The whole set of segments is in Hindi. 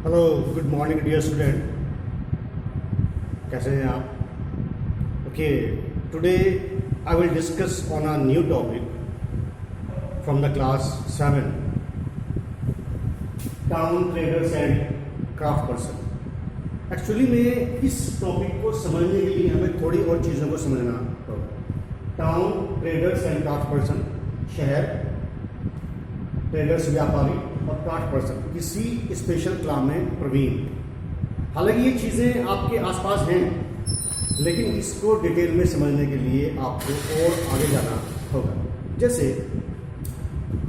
Hello, good morning dear student. कैसे हैं आप? Okay, today I will discuss on a new topic from the class 7, town traders and craft person. Actually में इस टॉपिक को समझने के लिए हमें थोड़ी और चीज़ों को समझना होगा। Town traders and craft person, शहर, ट्रेडर्स व्यापारी और क्राफ्ट पर्सन, किसी स्पेशल क्लास में प्रवीण। हालांकि ये चीज़ें आपके आसपास हैं, लेकिन इसको डिटेल में समझने के लिए आपको और आगे जाना होगा। जैसे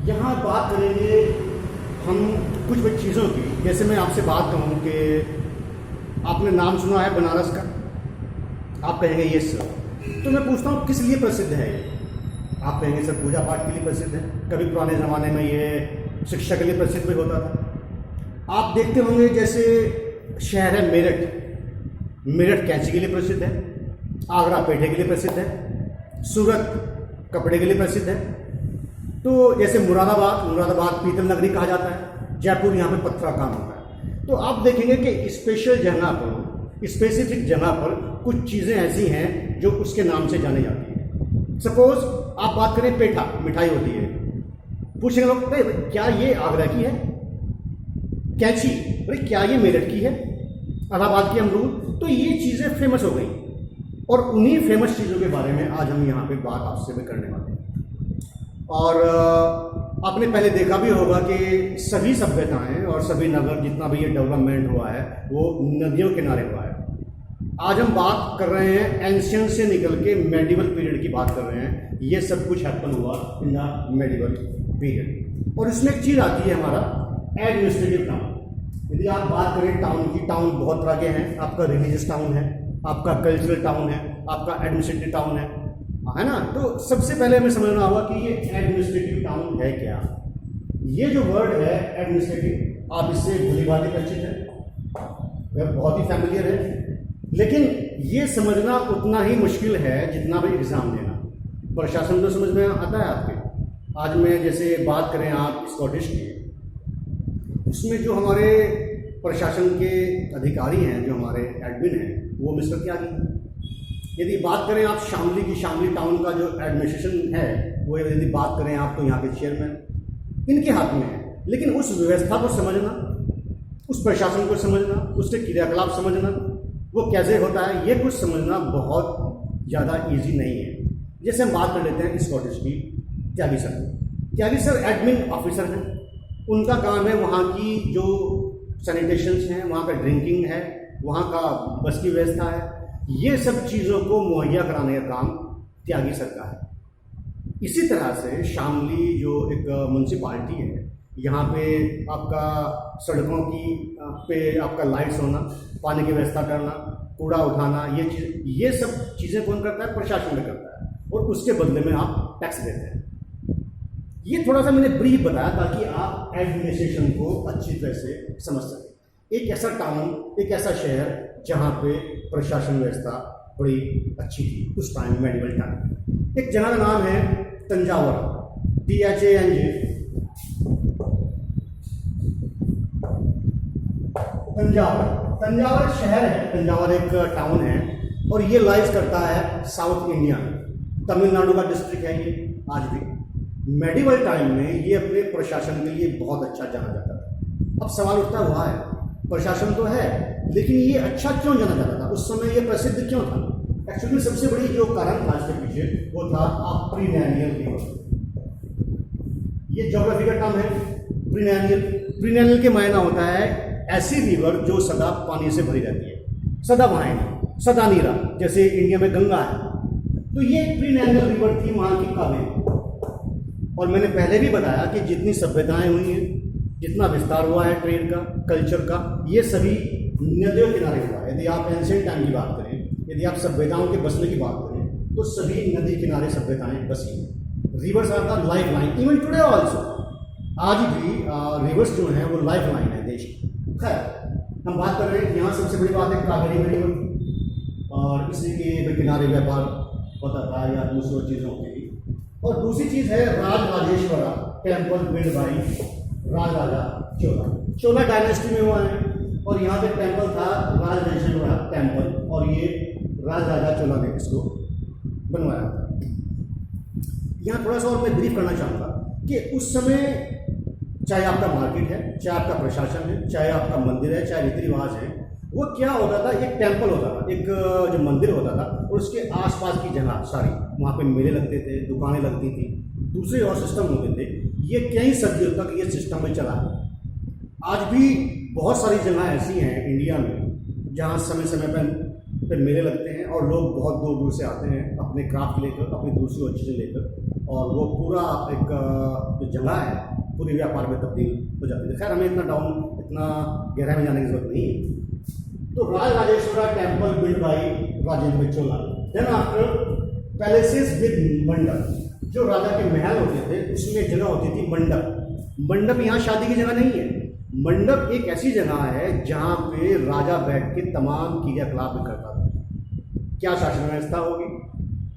यहाँ बात करेंगे हम कुछ चीज़ों की। जैसे मैं आपसे बात कहूँ कि आपने नाम सुना है बनारस का, आप कहेंगे ये सर। तो मैं पूछता हूँ किस लिए प्रसिद्ध है ये? आप कहेंगे सर पूजा पाठ के लिए प्रसिद्ध है। कभी पुराने ज़माने में ये शिक्षा के लिए प्रसिद्ध भी होता था। आप देखते होंगे जैसे शहर है मेरठ, मेरठ कैंची के लिए प्रसिद्ध है, आगरा पेठे के लिए प्रसिद्ध है, सूरत कपड़े के लिए प्रसिद्ध है। तो जैसे मुरादाबाद, मुरादाबाद पीतल नगरी कहा जाता है, जयपुर यहाँ पे पत्थर का काम होता है। तो आप देखेंगे कि स्पेशल जगह पर, स्पेसिफिक जगह पर कुछ चीज़ें ऐसी हैं जो उसके नाम से जानी जाती है। सपोज आप बात करें पेठा, मिठाई होती है, पूछेंगे लोग भाई क्या ये आगरा की है? कैंची भाई क्या ये मेरठ की है? इलाहाबाद की अमरूद। तो ये चीज़ें फेमस हो गई, और उन्हीं फेमस चीज़ों के बारे में आज हम यहाँ पे बात आपसे भी करने वाले हैं। और आपने पहले देखा भी होगा कि सभी सभ्यताएं और सभी नगर, जितना भी ये डेवलपमेंट हुआ है वो नदियों के किनारे हुआ है। आज हम बात कर रहे हैं एंशियंट से निकल के मेडिवल पीरियड की बात कर रहे हैं। ये सब कुछ हैपन हुआ इन द मेडिवल पीरियड। और इसमें एक चीज़ आती है हमारा एडमिनिस्ट्रेटिव टाउन। यदि आप बात करें टाउन की, टाउन बहुत तरह के हैं। आपका रिलीजियस टाउन है, आपका कल्चरल टाउन है, आपका एडमिनिस्ट्रेटिव टाउन है ना? तो सबसे पहले हमें समझना होगा कि ये एडमिनिस्ट्रेटिव टाउन है क्या। ये जो वर्ड है एडमिनिस्ट्रेटिव, आप इससे भली भांति परिचित हैं, वह बहुत ही फैमिलियर है। लेकिन ये समझना उतना ही मुश्किल है जितना भी एग्जाम देना। प्रशासन तो समझ में आता है आपके। आज मैं जैसे बात करें आप स्कॉटिश की, उसमें जो हमारे प्रशासन के अधिकारी हैं, जो हमारे एडमिन हैं, वो मिस्टर त्यागी हैं। यदि बात करें आप शामली की, शामली टाउन का जो एडमिनिस्ट्रेशन है, वो यदि बात करें आप तो यहाँ के चेयरमैन इनके हाथ में है। लेकिन उस व्यवस्था को समझना, उस प्रशासन को समझना, उसके क्रियाकलाप समझना, वो कैसे होता है, ये कुछ समझना बहुत ज़्यादा ईजी नहीं है। जैसे हम बात कर लेते हैं स्कॉटिश की, त्यागी सर। त्यागी सर एडमिन ऑफिसर हैं। उनका काम है वहाँ की जो सैनिटेशंस हैं, वहाँ का ड्रिंकिंग है, वहाँ का बस की व्यवस्था है, ये सब चीज़ों को मुहैया कराने का काम त्यागी सर का है। इसी तरह से शामली जो एक म्यूनसिपाल्टी है, यहाँ पे आपका सड़कों की पे आपका लाइट्स होना, पानी की व्यवस्था करना, कूड़ा उठाना, ये सब चीज़ें कौन करता है? प्रशासन में करता है, और उसके बदले में आप टैक्स देते हैं। ये थोड़ा सा मैंने ब्रीफ बताया ताकि आप एडमिनिस्ट्रेशन को अच्छी तरह से समझ सकें। एक ऐसा टाउन, एक ऐसा शहर जहाँ पे प्रशासन व्यवस्था बड़ी अच्छी थी उस टाइम, मेडिवल टाइम। एक जगह का नाम है तंजावर, THANJ, तंजावर। तंजावर शहर है, तंजावर एक टाउन है, और ये लाइज करता है साउथ इंडिया में। तमिलनाडु का डिस्ट्रिक्ट है ये आज भी। मेडिवल टाइम में ये अपने प्रशासन के लिए बहुत अच्छा जाना जाता था। अब सवाल उठता हुआ है, प्रशासन तो है, लेकिन ये अच्छा क्यों जाना जाता था? उस समय ये प्रसिद्ध क्यों था? एक्चुअली सबसे बड़ी जो कारण था इसके पीछे, वो था प्रीनेलियल रिवर। ये ज्योग्राफी का टर्म है प्रीनेलियल। प्रीनेलियल के मायना होता है ऐसी रिवर जो सदा पानी से भरी रहती है, सदा बहाएगी, सदा नीरा, जैसे इंडिया में गंगा है। तो ये प्रीनेलियल रिवर थी वहाँ की कावेरी। और मैंने पहले भी बताया कि जितनी सभ्यताएं हुई हैं, जितना विस्तार हुआ है ट्रेड का, कल्चर का, ये सभी नदियों किनारे हुआ है। यदि आप एंशिएंट टाइम की बात करें, यदि आप सभ्यताओं के बसने की बात करें, तो सभी नदी किनारे सभ्यताएं बसी हैं। Rivers are the life line, even today also. आज भी रिवर्स जो हैं वो लाइफ लाइन है देश की। खैर, हम बात कर रहे हैं यहाँ सबसे बड़ी बात है कावेरी रिवर, और इसी के किनारे व्यापार होता था या दूसरी चीज़ों की। और दूसरी चीज़ है Rajarajeshwara temple build by Raj Raja Chola. Chola dynasty में हुआ है। और यहाँ पे टेम्पल था राजराजेश्वरा टेम्पल, और ये राजा चोला ने इसको बनवाया था। यहाँ थोड़ा सा और मैं ब्रीफ करना चाहूँगा कि उस समय चाहे आपका मार्केट है, चाहे आपका प्रशासन है, चाहे आपका मंदिर है, चाहे रीति रिवाज है, वो क्या होता था, एक टेम्पल होता था, एक जो मंदिर होता था, और उसके आसपास की जगह सारी, वहाँ पे मेले लगते थे, दुकानें लगती थी, दूसरे और सिस्टम होते थे। ये कई सदियों तक ये सिस्टम में चला है। आज भी बहुत सारी जगह ऐसी हैं इंडिया में जहाँ समय समय पर मेले लगते हैं और लोग बहुत दूर दूर से आते हैं अपने क्राफ्ट लेकर, अपनी दूसरी और चीज़ें लेकर, और वो पूरा एक जो जगह है पूरी व्यापार में तब्दील हो जाती है। खैर हमें इतना गहराई में जाने की जरूरत नहीं है। तो Rajarajeshwara temple build by Rajendra Chola. Then after palaces with mandap, जो राजा के महल होते थे उसमें जगह होती थी मंडप। मंडप यहाँ शादी की जगह नहीं है, मंडप एक ऐसी जगह है जहाँ पे राजा बैठ के तमाम क्रियाकलाप करता था। क्या शासन व्यवस्था होगी,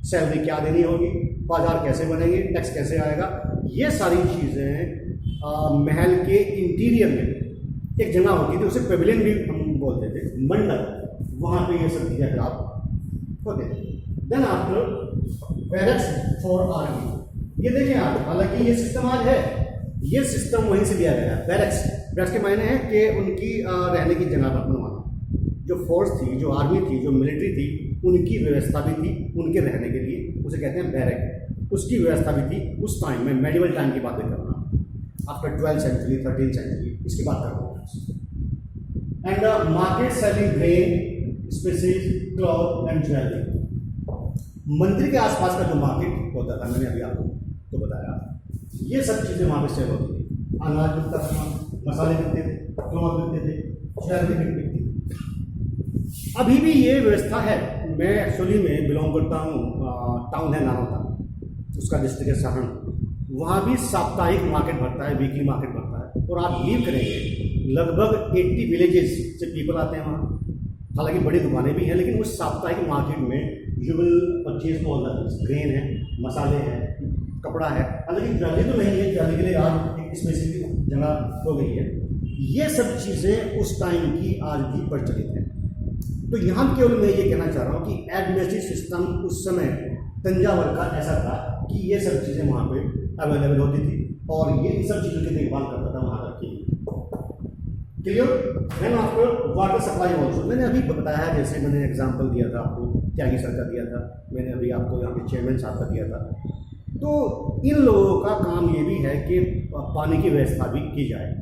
सैलरी क्या देनी होगी, बाजार कैसे बनेंगे, टैक्स कैसे आएगा, ये सारी चीज़ें महल के इंटीरियर में एक जगह होती थी, उसे पेविलियन भी हम बोलते थे, मंडप, वहाँ पे ये सब क्रियाकलाप होते थे। Then after barracks for army, ये देखें आप, हालांकि ये सिस्टम आज है, ये सिस्टम वहीं से लिया गया है। बैरक्स के मायने हैं कि उनकी रहने की जगह बनवाना। जो फोर्स थी, जो आर्मी थी, जो मिलिट्री थी, उनकी व्यवस्था भी थी उनके रहने के लिए, उसे कहते हैं बैरक। उसकी व्यवस्था भी थी उस टाइम में, मेडिवल टाइम की बातें कर रहा हूँ, after 12th century 13th century, इसकी बात कर रहा हूँ। And market selling grain, spices, cloth and jewellery. मंदिर के आसपास का जो मार्केट होता था, मैंने अभी आपको बताया, ये सब चीज़ें वहाँ पे सेल होती थी। अनाज बिकता था, मसाले बिकते थे, क्लॉथ बिकते थे, ज्वेलरी बिकती थी। अभी भी ये व्यवस्था है। मैं एक्चुअली में बिलोंग करता हूँ, टाउन है नानौता, उसका डिस्ट्रिक्ट है सहारनपुर। वहाँ भी साप्ताहिक मार्केट भरता है, वीकली मार्केट भरता है, और आप बिलीव करेंगे लगभग 80 विलेजेस से पीपल आते हैं वहाँ। हालांकि बड़ी दुकानें भी हैं, लेकिन उस साप्ताहिक मार्केट में you will purchase all the things, grain है, मसाले हैं, कपड़ा है। हालांकि ज्वेलरी तो नहीं है, ज्वेलरी के लिए आज एक स्पेसिफिक जगह हो गई है। ये सब चीज़ें उस टाइम की आज भी प्रचलित हैं। तो यहाँ केवल मैं ये कहना चाह रहा हूँ कि एडमिनिस्ट्रेटिव सिस्टम उस समय तंजावर का ऐसा था कि ये सब चीज़ें वहाँ पे अवेलेबल होती थी, और ये इन सब चीज़ों की देखभाल करता था वहाँ का king. Clear? Then after water supply also, मैंने अभी बताया, जैसे मैंने एग्जांपल दिया था आपको, त्यागी सर का दिया था, मैंने अभी आपको यहाँ पे चेयरमैन साहब का दिया था। तो इन लोगों का काम ये भी है कि पानी की व्यवस्था भी की जाए,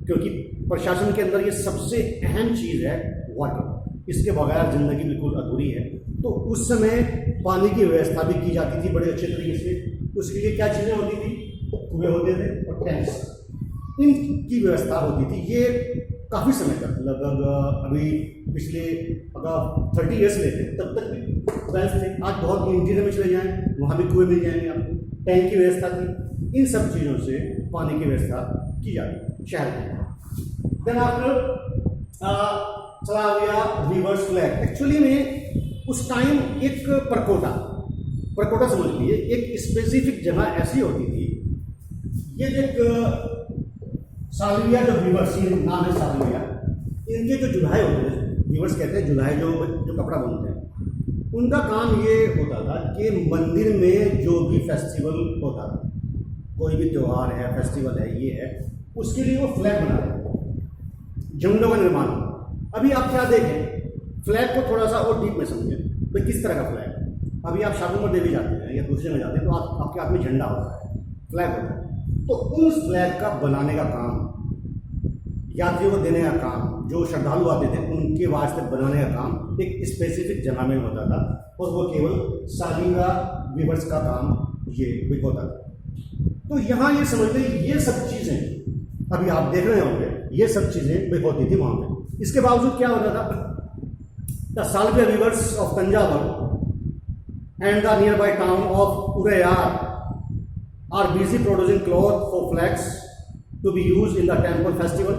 क्योंकि प्रशासन के अंदर ये सबसे अहम चीज़ है वाटर, इसके बगैर ज़िंदगी बिल्कुल अधूरी है। तो उस समय पानी की व्यवस्था भी की जाती थी बड़े अच्छे तरीके से। उसके लिए क्या चीज़ें होती थी, कुएं होते थे और टैंक्स, इनकी व्यवस्था होती थी। ये काफ़ी समय तक, लगभग अभी पिछले अगर 30 ईयर्स लेते हैं तब तक भी वेल्स थे। आज बहुत इंटीरियर में चले जाएँ, वहाँ भी कुएं मिल जाएंगे आपको, टैंक की व्यवस्था थी। इन सब चीज़ों से पानी की व्यवस्था की जाती शहर में। देन आफ्टर सलाविया रिवर्स फ्लैग, एक्चुअली में उस टाइम एक परकोटा समझ लीजिए, एक स्पेसिफिक जगह ऐसी होती थी। ये एक सालविया जो वीवर्स, नाम है सालविया, इनके जो जुल्हाए होते हैं, वीवर्स कहते हैं जुल्हाए, जो कपड़ा बुनते हैं, उनका काम ये होता था कि मंदिर में जो भी फेस्टिवल होता था, कोई भी त्यौहार है, फेस्टिवल है, ये है, उसके लिए वो फ्लैग बना रहे थे, झंडों का निर्माण। अभी आप क्या देखें, फ्लैग को थोड़ा सा और डीप में समझें, भाई किस तरह का फ्लैग। अभी आप शाकुंभल देवी जाते हैं या दूसरे में जाते हैं तो आपके हाथ में झंडा होता है, फ्लैग होता है। तो उस फ्लैग का बनाने का काम, यात्रियों को देने का काम, जो श्रद्धालु आते थे उनके वास्ते बनाने का काम एक स्पेसिफिक जगह में होता था, और वो केवल सालिंगा वीवर्स का काम ये होता था। तो यहाँ ये समझ लें, ये सब चीज़ें अभी आप देख रहे होंगे, ये सब चीज़ें होती थी वहाँ पे। इसके बावजूद क्या होता था, the Saliya weavers of Thanjavur and the nearby town of Urayar are busy producing cloth for flags to be used in the temple festival,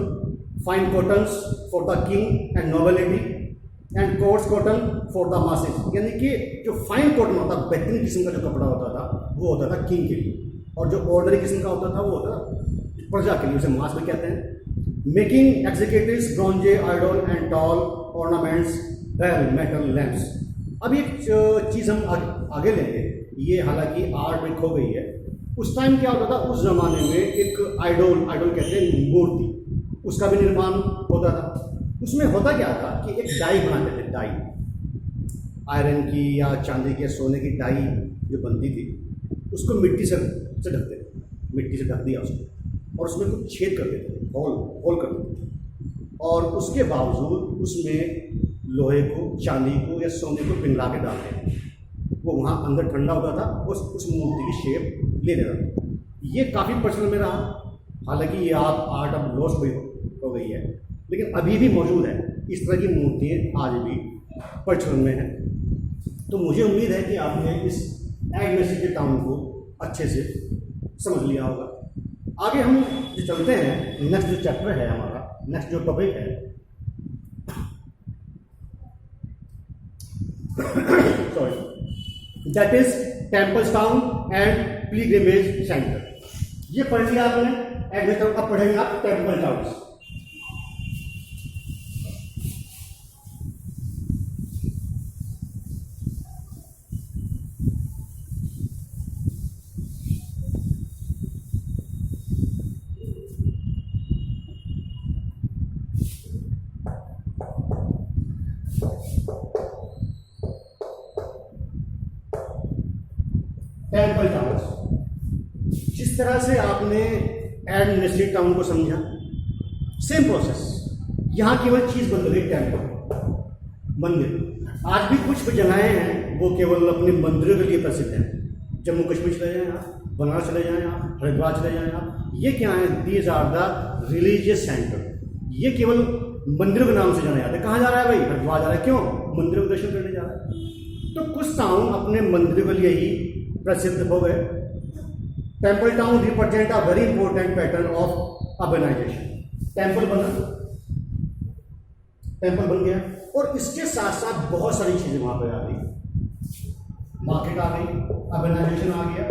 fine cottons for the king and nobility, and coarse cotton for the masses। यानी कि जो फाइन कॉटन होता, बेहतरीन किस्म का जो कपड़ा होता था, वो होता था किंग के लिए, और जो ऑर्डनरी किस्म का होता था वो होता था प्रजा के लिए, उसे मास भी कहते हैं। Making executives bronze idol and tall ornaments bell metal lamps. अब एक चीज़ हम आगे लेंगे, ये हालांकि आर्ट में खो गई है। उस टाइम क्या होता था, उस ज़माने में एक आइडल कहते हैं मूर्ति, उसका भी निर्माण होता था। उसमें होता क्या था कि एक डाई बनाते थे, डाई आयरन की या चांदी के सोने की डाई जो बनती थी, उसको मिट्टी से ढकते थे, मिट्टी से ढक दिया उसको, और उसमें कुछ छेद कर देते थे, होल कर देते थे, और उसके बावजूद उसमें लोहे को, चांदी को या सोने को पिघला के डालते थे। वो वहाँ अंदर ठंडा होता था, उस मूर्ति की शेप ले लेता था। ये काफ़ी प्रचलन में रहा, हालांकि ये आर्ट अब लॉस हो गई है, लेकिन अभी भी मौजूद है। इस तरह की मूर्तियाँ आज भी प्रचलन में हैं। तो मुझे उम्मीद है कि आपने इस एग नसीब टाउन को अच्छे से समझ लिया होगा। आगे हम जो चलते हैं, नेक्स्ट जो चैप्टर है हमारा, नेक्स्ट जो टॉपिक है sorry, that is temples town and pilgrimage centre. ये पढ़ लिया आपने एग नसीब टाउन। अब पढ़ेंगे आप टेम्पल टाउन। टेम्पल टाउन, जिस तरह से आपने एडमिनिस्ट्रेटिव टाउन को समझा, सेम प्रोसेस यहाँ केवल चीज बदल गई, टेम्पल मंदिर। आज भी कुछ जगहें हैं वो केवल अपने मंदिरों के लिए प्रसिद्ध हैं। जम्मू कश्मीर चले जाएं आप, बनारस चले जाएं आप, हरिद्वार चले जाएं आप, ये क्या है, these are the religious centre. ये केवल मंदिरों के नाम से जाना जाता है। कहाँ जा रहा है भाई? हरिद्वार जा रहा है। क्यों? मंदिरों के दर्शन करने जा रहा है। तो कुछ टाउन अपने मंदिरों के लिए ही प्रसिद्ध हो गए। Temple town represent a very important pattern of urbanisation. Temple बन गया, और इसके साथ साथ बहुत सारी चीजें वहां पर आ गई। मार्केट आ गई, अर्बनाइजेशन आ गया,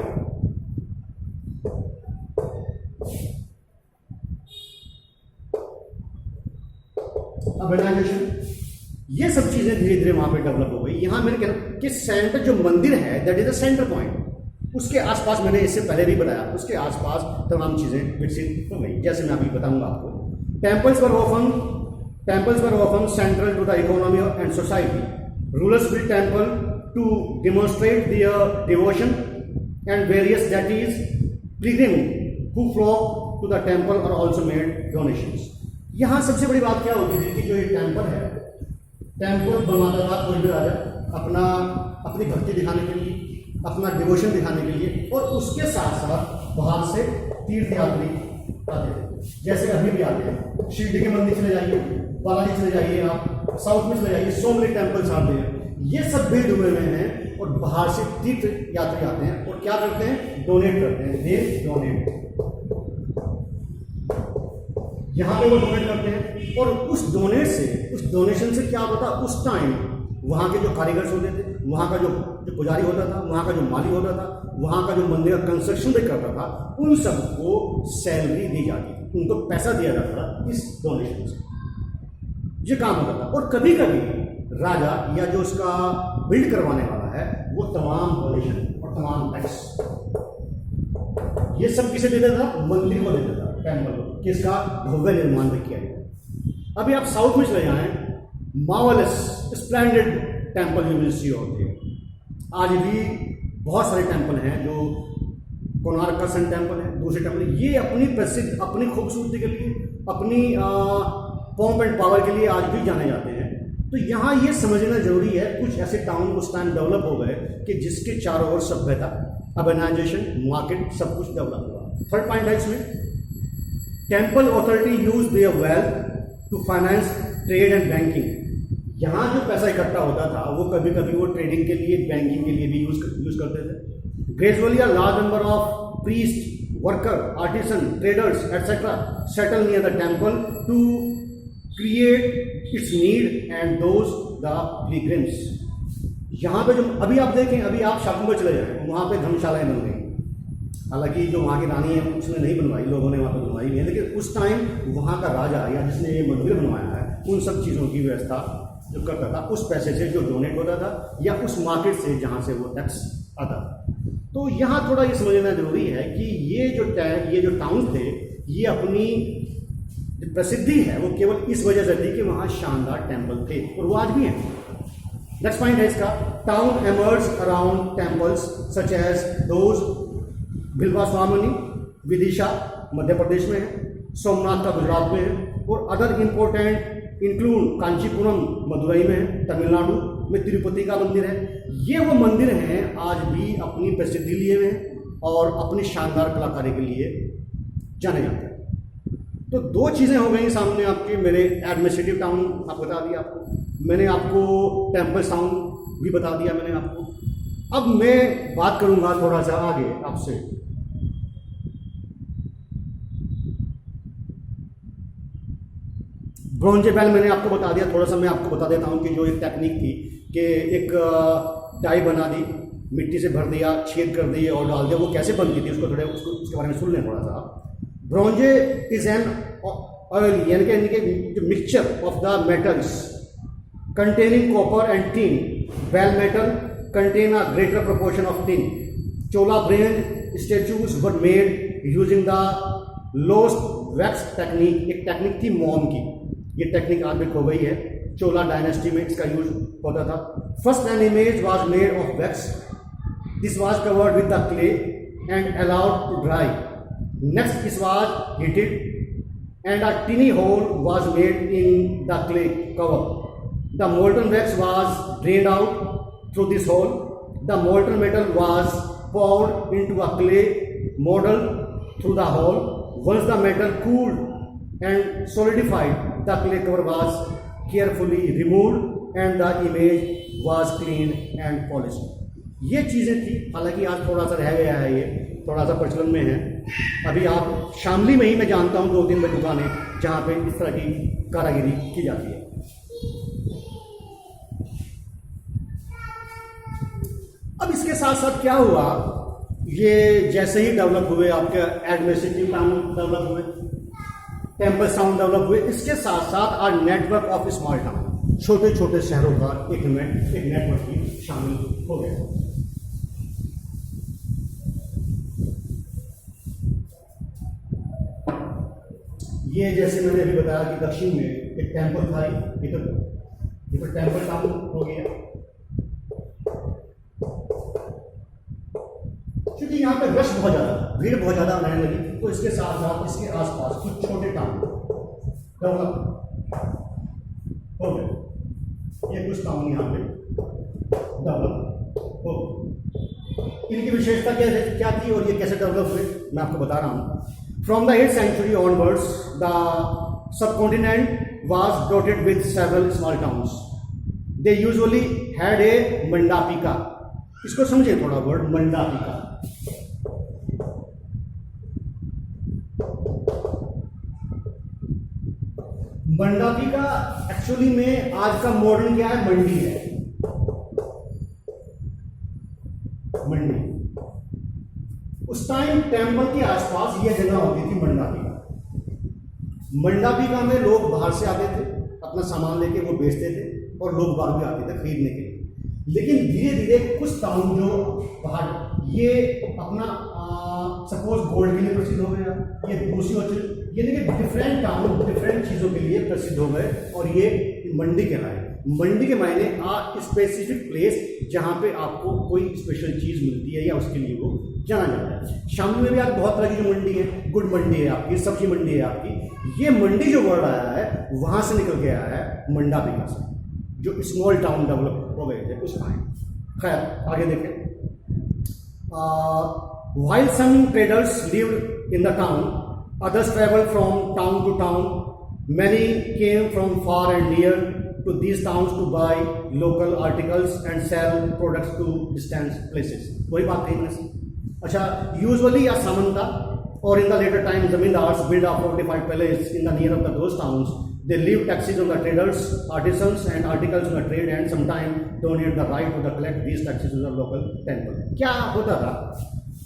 ये सब चीजें धीरे धीरे वहां पे डेवलप हो गई। यहां मैंने कहना कि सेंटर जो मंदिर है, that is a centre point. उसके आसपास, मैंने इससे पहले भी बताया, उसके आसपास तमाम चीजें विकसित हो गई, जैसे मैं अभी बताऊंगा आपको। Temples were often central to the economy and society. Rulers built temple to demonstrate their devotion and various deities. Pilgrim who flock to the temple are also made donations. यहाँ सबसे बड़ी बात क्या होती थी कि जो ये टेम्पल है, टेम्पल बनवाता था कोई भी राजा अपनी भक्ति दिखाने के लिए, अपना डिवोशन दिखाने के लिए, और उसके साथ साथ बाहर से तीर्थ यात्री आते थे, जैसे अभी भी आते हैं। शिरडी के मंदिर चले जाइए, बालाजी चले जाइए, आप साउथ में चले जाइए, सो मेनी टेम्पल्स आते हैं। ये सब बिल्ड हुए हुए हैं, और बाहर से तीर्थ यात्री आते हैं और क्या करते हैं? डोनेट करते हैं। दे डोनेट, यहाँ पे वो डोनेट करते हैं, और उस डोनेशन से क्या होता? उस टाइम वहाँ के जो कारीगर्स होते थे, वहाँ का जो पुजारी होता था, वहाँ का जो माली होता था, वहाँ का जो मंदिर का कंस्ट्रक्शन भी करता था, उन सबको सैलरी दी जाती थी, उनको पैसा दिया जाता था इस डोनेशन से। ये काम होता था। और कभी कभी राजा या जो उसका बिल्ड करवाने वाला है, वो तमाम डोनेशन और तमाम टैक्स ये सब किसे देता था? मंदिर को देता था, टेम्पल को, किसका भव्य निर्माण भी किया गया। अभी आप साउथ में चले जाएं, marvellous splendid temple you will see होते हैं। आज भी बहुत सारे टेम्पल हैं, जो कोणार्क का सन टेम्पल है, दूसरे टेम्पल, ये अपनी प्रसिद्ध, अपनी खूबसूरती के लिए, अपनी पॉम्प एंड पावर के लिए आज भी जाने जाते हैं। तो यहाँ ये समझना जरूरी है, कुछ ऐसे टाउन उस टाइम डेवलप हो गए कि जिसके चारों ओर सभ्यता, अर्बनाइजेशन, मार्केट, सब कुछ डेवलप हुआ। थर्ड पॉइंट है इसमें, temple authority use their wealth to finance trade and banking. यहाँ जो पैसा इकट्ठा होता था, वो कभी कभी वो ट्रेडिंग के लिए, बैंकिंग के लिए भी यूज करते थे। Gradually a large number of priest, worker, artisan, traders etcetera settle near the temple to create its need and those the pilgrims. यहाँ पे जो अभी आप देखें, अभी आप शाकुंभा चले जाएं, वहाँ पे धर्मशालाएं बन गई, हालांकि जो वहाँ की रानी है उसने नहीं बनवाई, लोगों ने वहाँ पर बनवाई है, लेकिन उस टाइम वहाँ का राजा या जिसने ये मंदिर बनवाया है उन सब चीज़ों की व्यवस्था जो करता था उस पैसे से जो डोनेट होता था या उस मार्केट से जहाँ से वो टैक्स आता था। तो यहाँ थोड़ा ये समझना जरूरी है कि ये जो टाउन थे ये अपनी जो प्रसिद्धि है वो केवल इस वजह से थी कि वहाँ शानदार टेम्पल थे और वो आज भी हैं। नेक्स्ट पॉइंट है इसका, town emerge around temples such as those Bilvaswamini Vidisha Madhya Pradesh में है, सोमनाथ का गुजरात में है और other important include Kanchipuram Madurai में है, तमिलनाडु में तिरुपति का मंदिर है। ये वो मंदिर हैं आज भी अपनी प्रसिद्धि लिए हुए हैं और अपनी शानदार कलाकारी के लिए जाने जाते हैं। तो दो चीज़ें हो गई सामने आपके, मेरे एडमिनिस्ट्रेटिव टाउन आपको बता दिया, आपको मैंने आपको टेम्पल टाउन भी बता दिया मैंने आपको। अब मैं बात करूंगा थोड़ा सा आगे आपसे, ब्रॉन्ज बेल मैंने आपको बता दिया, थोड़ा सा मैं आपको बता देता हूँ कि जो एक टेक्निक थी कि एक डाई बना दी, मिट्टी से भर दिया, छेद कर दिए और डाल दिया, वो कैसे बनती थी उसको उसके बारे में सुन लें थोड़ा सा। ब्रॉन्जे इज एन ऑयल यानी कि जो mixture of the metals containing copper and tin. Bell metal contain a greater proportion of tin. Chola bronze statues were made using the lost wax technique. एक टेक्निक थी मोम की, ये टेक्निक आज भी खो गई है, चोला डायनेस्टी में इसका यूज होता था। First an image was made of wax, this was covered with the clay and allowed to dry. Next this was heated and a tiny hole was made in the clay cover. The molten wax was drained out through this hole. The molten metal was poured into a clay model through the hole. Once the metal cooled and solidified, the clay cover was carefully removed and the image was cleaned and polished. ये चीज़ें थी, हालांकि आज थोड़ा सा रह गया है, ये थोड़ा सा प्रचलन में है। अभी आप शामली में ही मैं जानता हूँ 2-3 दुकानें जहाँ पे इस तरह की कारागिरी की जाती है। अब इसके साथ साथ क्या हुआ, ये जैसे ही डेवलप हुए आपके एडमिनिस्ट्रेटिव टाउन डेवलप हुए, टेम्पल टाउन डेवलप हुए, इसके साथ साथ आज नेटवर्क ऑफ स्मॉल टाउन, छोटे छोटे शहरों का एक नेटवर्क भी शामिल हो गया। ये जैसे मैंने अभी बताया कि दक्षिण में एक टेम्पल था, ये तो टेम्पल टाउन हो गया, क्योंकि यहाँ पे रश बहुत ज़्यादा, भीड़ बहुत ज़्यादा रहने लगी, तो इसके साथ साथ इसके आसपास कुछ छोटे टाउन डेवलप हो गए। ये कुछ टाउन यहाँ पे डेवलप हो, इनकी विशेषता क्या थी और ये कैसे डेवलप हुए मैं आपको बता रहा हूँ। From the 8th century onwards, the subcontinent was dotted with several small towns. They usually had a mandapika. इसको समझे थोड़ा वर्ड मंडापिका। मंडापिका एक्चुअली में आज का मॉडर्न क्या है, मंडी है, मंडी। उस टाइम टेम्पल के आसपास यह जगह होती थी मंडापिका। मंडापिका में लोग बाहर से आते थे, अपना सामान लेके वो बेचते थे और लोग बाहर भी आते थे खरीदने के लिए। लेकिन धीरे धीरे कुछ टाउन जो बाहर ये अपना सपोज गोल्ड के लिए प्रसिद्ध हो गया, ये दूसरी यानी कि डिफरेंट टाउन डिफरेंट चीज़ों के लिए प्रसिद्ध हो गए और ये मंडी कहलाए। मंडी के मायने स्पेसिफिक प्लेस जहाँ पे आपको कोई स्पेशल चीज़ मिलती है या उसके लिए वो जाना जाता है। शामली में भी आज बहुत तरह की जो मंडी है, गुड मंडी है आपकी, सब्जी मंडी है आपकी। ये मंडी जो वर्ड आया है वहाँ से निकल के आया है मंडापिका से, जो स्मॉल टाउन डेवलप हो गए थे उस टाइम। खैर आगे देखें। While some traders lived in the town, others traveled from town to town. Many came from far and near to these towns to buy local articles and sell products to distant places. वही बात कही मैंने। अच्छा, usually a samanta or in the later time zamindars build a fortified palace in the near of those towns. They leave taxes on the traders, artisans and articles on the trade and sometimes donate the right to the collect these taxes to the local temple. क्या होता था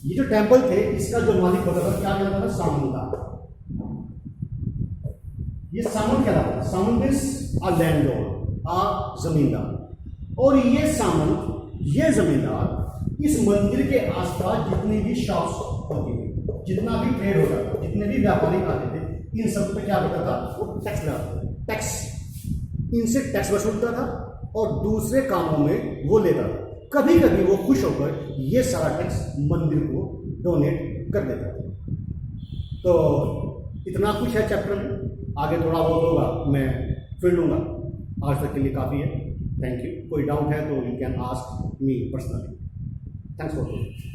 ये जो टेम्पल थे इसका जो मालिक होता था क्या कहता था? सामंता। ये सामंत क्या था? सामंत इज अ लैंडलॉर्ड, अ जमींदार। और ये सामंत, ये जमींदार इस मंदिर के आसपास जितनी भी शॉप्स होती थी, जितना भी ट्रेड होता था, जितने भी व्यापारी आते थे, इन सब पे क्या होता था? वो टैक्स लगाता था। टैक्स, इनसे टैक्स वसूलता था और दूसरे कामों में वो लेता था। कभी कभी वो खुश होकर ये सारा टैक्स मंदिर को डोनेट कर देता था। तो इतना कुछ है चैप्टर में, आगे थोड़ा बहुत होगा मैं फिर लूँगा। आज तक के लिए काफ़ी है। Thank you. कोई डाउट है तो you can ask me personally. Thanks for watching.